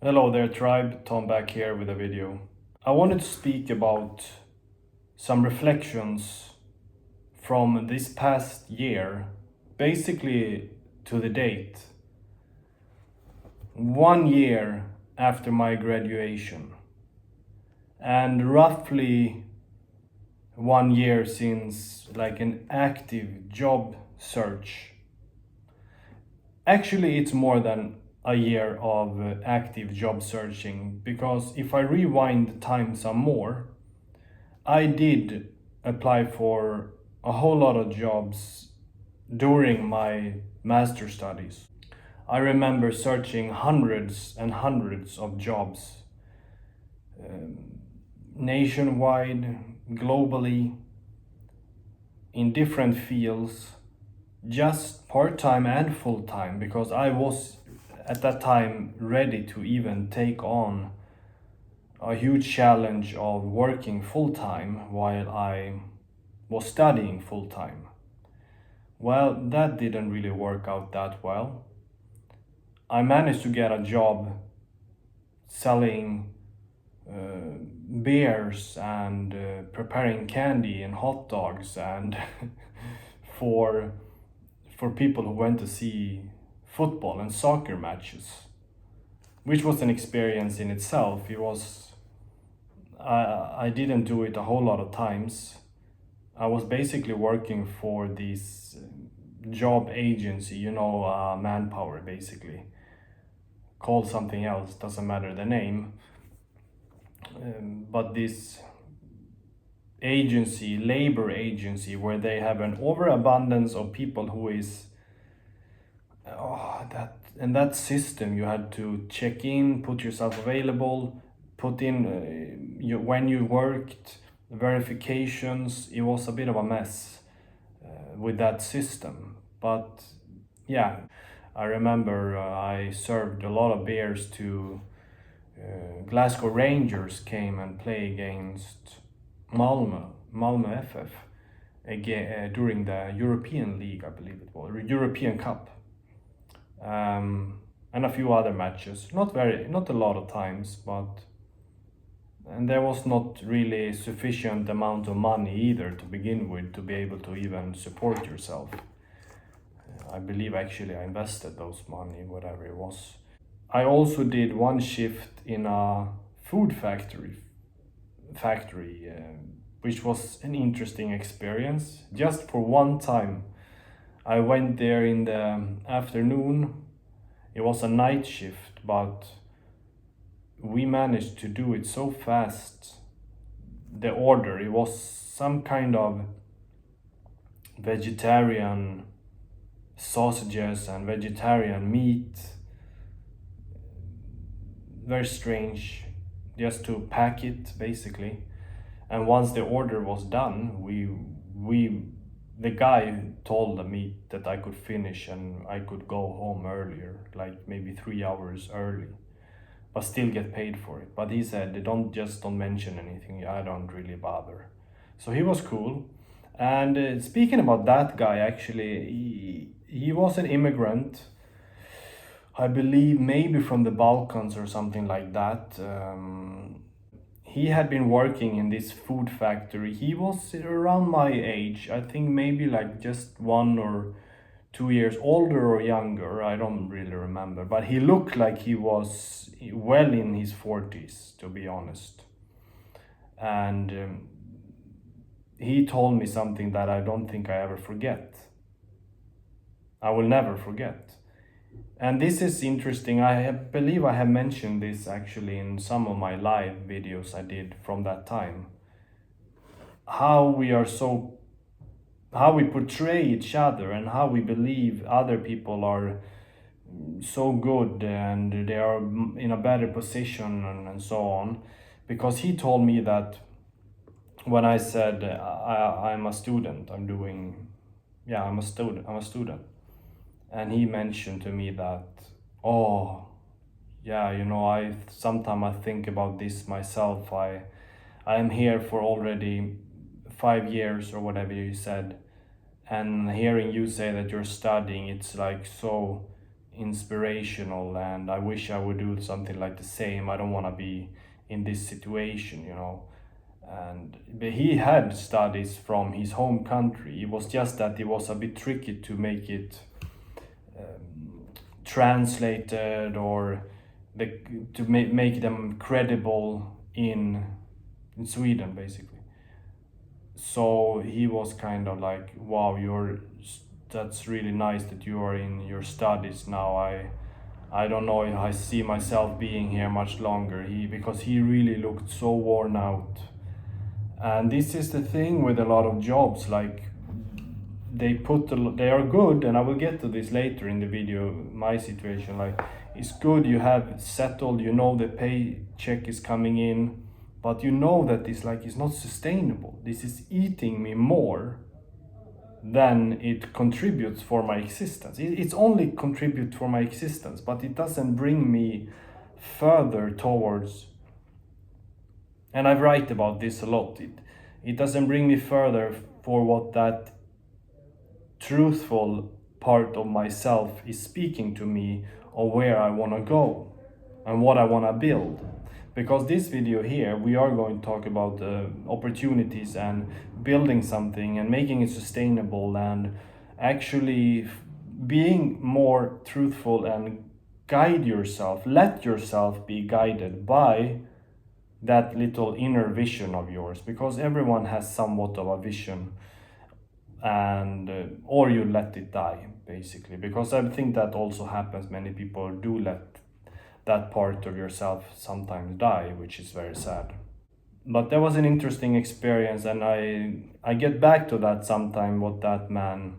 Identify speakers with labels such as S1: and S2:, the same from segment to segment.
S1: Hello there, tribe. Tom back here with a video. I wanted to speak about some reflections from this past year, basically to the date. 1 year after my graduation, and roughly 1 year since like an active job search. Actually, it's more than a year of active job searching, because if I rewind time some more, I did apply for a whole lot of jobs during my master studies. I remember searching hundreds and hundreds of jobs, nationwide, globally, in different fields, just part-time and full-time, because I was at that time ready to even take on a huge challenge of working full-time while I was studying full-time. Well, that didn't really work out that well. I managed to get a job selling beers and preparing candy and hot dogs and for people who went to see football and soccer matches, which was an experience in itself. It was I didn't do it a whole lot of times. I was basically working for this job agency, Manpower, basically. Called something else, doesn't matter the name. But this agency, labor agency, where they have an overabundance of people who is that system, you had to check in, put yourself available, put in when you worked, verifications. It was a bit of a mess with that system. But yeah, I remember I served a lot of beers to Glasgow Rangers came and play against Malmö FF again during the European League, I believe it was, or European Cup, and a few other matches. Not a lot of times, and there was not really sufficient amount of money either to begin with to be able to even support yourself. I believe actually I invested those money, whatever it was. I also did one shift in a food factory, which was an interesting experience. Just for one time, I went there in the afternoon. It was a night shift, but we managed to do it so fast. The order, it was some kind of vegetarian sausages and vegetarian meat. Very strange, just to pack it basically. And once the order was done, the guy told me that I could finish and I could go home earlier, like maybe 3 hours early, but still get paid for it. But he said, don't mention anything, I don't really bother. So he was cool. And speaking about that guy, actually, he was an immigrant, I believe maybe from the Balkans or something like that. He had been working in this food factory. He was around my age, I think maybe like just 1 or 2 years older or younger, I don't really remember. But he looked like he was well in his 40s, to be honest. And he told me something that I don't think I ever forget. I will never forget. And this is interesting. Believe I have mentioned this actually in some of my live videos I did from that time. How we portray each other and how we believe other people are so good and they are in a better position and so on. Because he told me that when I said I'm a student, I'm a student. And he mentioned to me that, oh, yeah, sometimes I think about this myself. I am here for already 5 years or whatever you said. And hearing you say that you're studying, it's like so inspirational, and I wish I would do something like the same. I don't want to be in this situation, you know. And but he had studies from his home country. It was just that it was a bit tricky to make it translated, or to make them credible in Sweden, basically. So he was kind of like, wow, that's really nice that you are in your studies now. I don't know if I see myself being here much longer. Because he really looked so worn out. And this is the thing with a lot of jobs, like they are good, and I will get to this later in the video. My situation, like, it's good, you have settled, you know the paycheck is coming in, but you know that it's not sustainable. This is eating me more than it contributes for my existence. It's only contribute for my existence, but it doesn't bring me further towards. And I write about this a lot. It doesn't bring me further for what that truthful part of myself is speaking to me, or where I want to go and what I want to build. Because this video here, we are going to talk about opportunities and building something and making it sustainable, and actually being more truthful and guide yourself, let yourself be guided by that little inner vision of yours, because everyone has somewhat of a vision, and or you let it die, basically, because I think that also happens. Many people do let that part of yourself sometimes die, which is very sad. But that was an interesting experience, and I get back to that sometime, what that man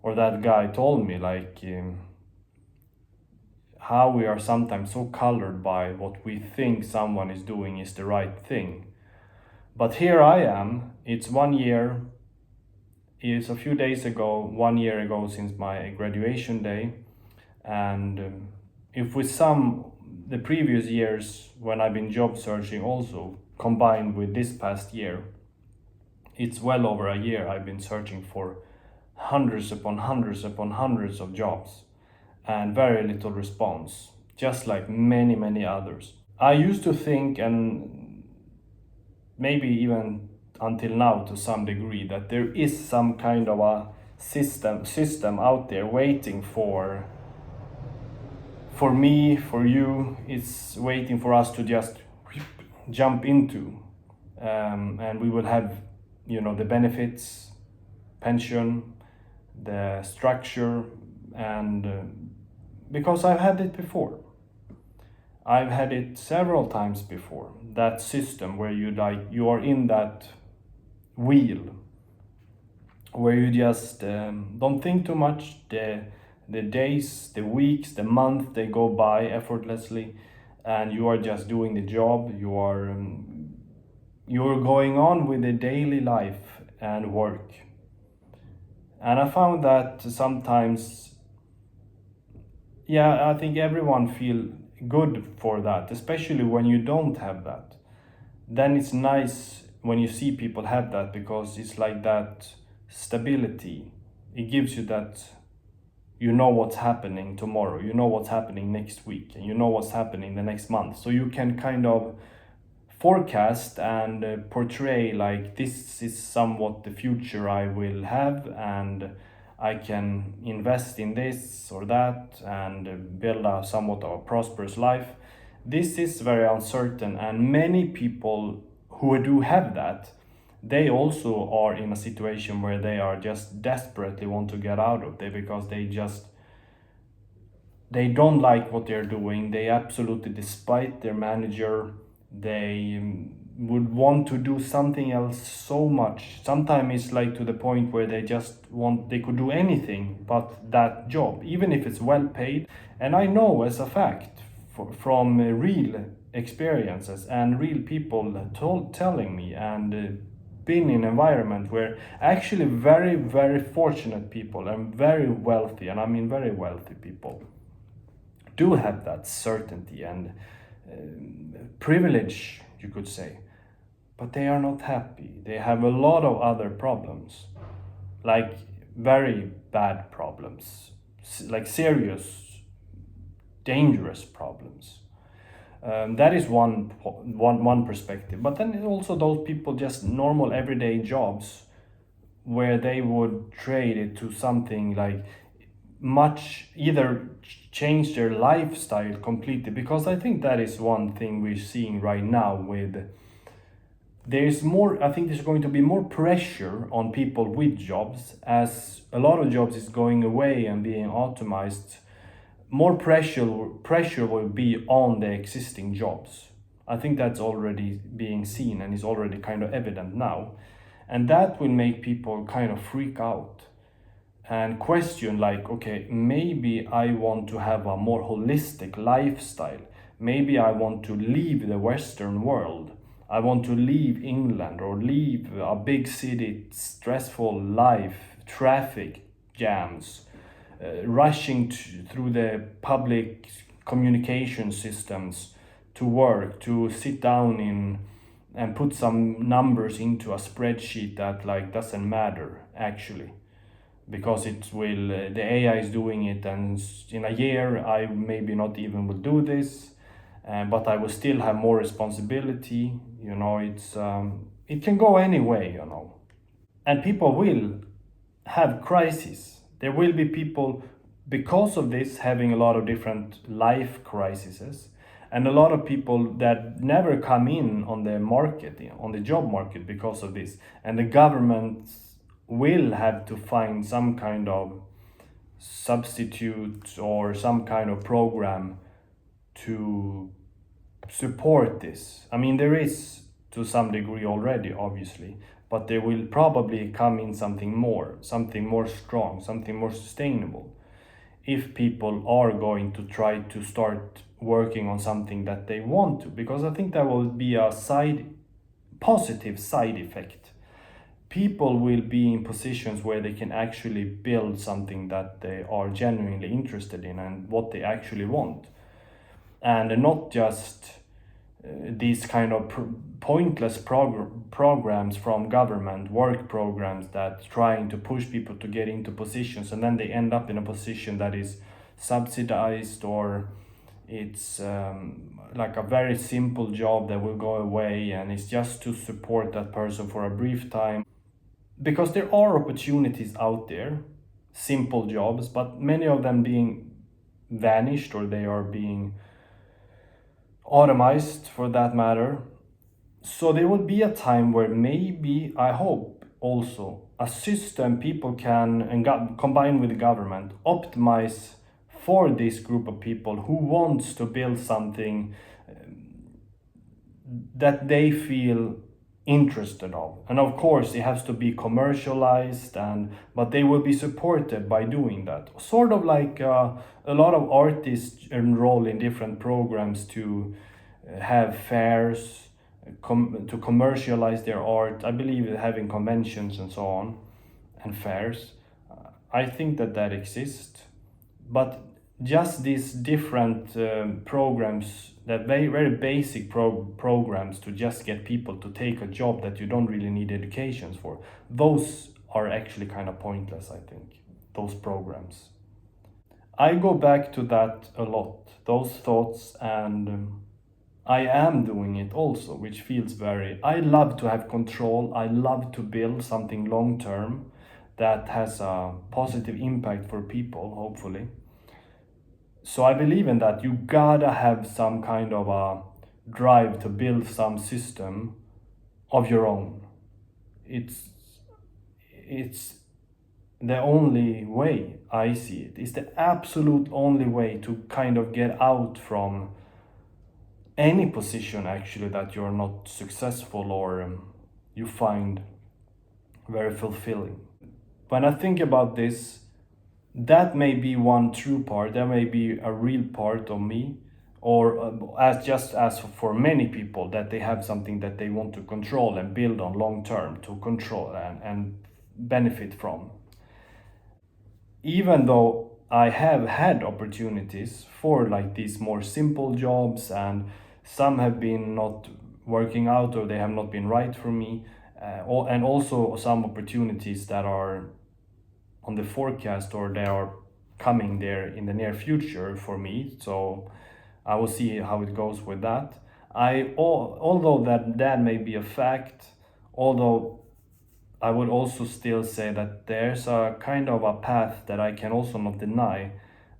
S1: or that guy told me, like how we are sometimes so colored by what we think someone is doing is the right thing. But here I am, it's 1 year, it's a few days ago, 1 year ago since my graduation day. And if we sum the previous years when I've been job searching also, combined with this past year, it's well over a year I've been searching for hundreds upon hundreds upon hundreds of jobs, and very little response, just like many others. I used to think, and maybe even until now to some degree, that there is some kind of a system out there waiting for me, for you. It's waiting for us to just jump into, and we will have, the benefits, pension, the structure, and because I've had it before. I've had it several times before, that system where you are in that wheel, where you just don't think too much. The days, the weeks, the month, they go by effortlessly, and you are just doing the job. You're going on with the daily life and work. And I found that sometimes, I think everyone feel good for that, especially when you don't have that. Then it's nice when you see people have that, because it's like that stability. It gives you that, what's happening tomorrow, what's happening next week, and what's happening the next month. So you can kind of forecast and portray, like, this is somewhat the future I will have, and I can invest in this or that and build a somewhat of a prosperous life. This is very uncertain, and many people who do have that, they also are in a situation where they are just desperately want to get out of there, because they don't like what they're doing. They absolutely despite their manager. They would want to do something else so much. Sometimes it's like to the point where they could do anything but that job, even if it's well paid. And I know as a fact from real experiences and real people telling me, and been in an environment where actually very, very fortunate people and very wealthy, and I mean very wealthy people, do have that certainty and privilege, you could say, but they are not happy. They have a lot of other problems, like very bad problems, like serious dangerous problems. That is one perspective. But then also those people, just normal everyday jobs, where they would trade it to something like much, either change their lifestyle completely. Because I think that is one thing we're seeing right now with, there's more, I think there's going to be more pressure on people with jobs, as a lot of jobs is going away and being automized. More pressure will be on the existing jobs. I think that's already being seen and is already kind of evident now. And that will make people kind of freak out and question, like, okay, maybe I want to have a more holistic lifestyle. Maybe I want to leave the Western world. I want to leave England or leave a big city, stressful life, traffic jams, rushing through the public communication systems to work, to sit down in and put some numbers into a spreadsheet that like doesn't matter actually, because it will the AI is doing it, and in a year I maybe not even will do this, but I will still have more responsibility. It can go any way, and people will have crises. There will be people, because of this, having a lot of different life crises, and a lot of people that never come in on the market, on the job market, because of this. And the government will have to find some kind of substitute or some kind of program to support this. I mean, there is to some degree already, obviously, but there will probably come in something more strong, something more sustainable, if people are going to try to start working on something that they want to. Because I think that will be a positive side effect. People will be in positions where they can actually build something that they are genuinely interested in and what they actually want, and not just these kind of pointless programs from government, work programs that trying to push people to get into positions, and then they end up in a position that is subsidized, or it's like a very simple job that will go away and it's just to support that person for a brief time. Because there are opportunities out there, simple jobs, but many of them being vanished, or they are being automized for that matter. So there will be a time where maybe, I hope, also a system people can, and combine with the government, optimize for this group of people who wants to build something that they feel interested of. And of course it has to be commercialized, but they will be supported by doing that, sort of like a lot of artists enroll in different programs to have fairs, to commercialize their art. I believe having conventions and so on, and fairs. I think that exists, but just these different programs, that very basic programs to just get people to take a job that you don't really need educations for, those are actually kind of pointless, I think, those programs. I go back to that a lot, those thoughts, and I am doing it also, which feels very, I love to have control, I love to build something long term that has a positive impact for people, hopefully. So I believe in that. You gotta have some kind of a drive to build some system of your own. It's the only way I see it. It's the absolute only way to kind of get out from any position actually that you're not successful, or you find very fulfilling. When I think about this, that may be one true part, that may be a real part of me, or as for many people, that they have something that they want to control and build on long term, to control and benefit from. Even though I have had opportunities for like these more simple jobs, and some have been not working out, or they have not been right for me, and also some opportunities that are on the forecast, or they are coming there in the near future for me. So I will see how it goes with that. Although that may be a fact, although I would also still say that there's a kind of a path that I can also not deny,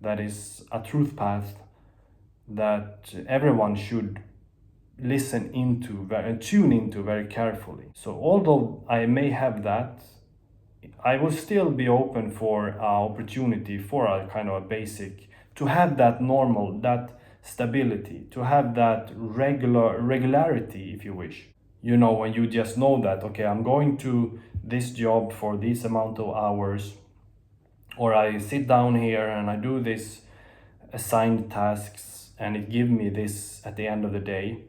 S1: that is a truth path that everyone should listen into and tune into very carefully. So although I may have that, I will still be open for an opportunity for a kind of a basic, to have that normal, that stability, to have that regularity, if you wish. You know, when you just know that, okay, I'm going to this job for this amount of hours, or I sit down here and I do this assigned tasks and it give me this at the end of the day,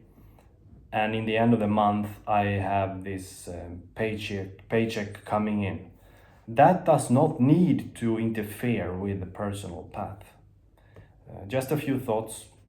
S1: and in the end of the month I have this paycheck coming in. That does not need to interfere with the personal path. Just a few thoughts.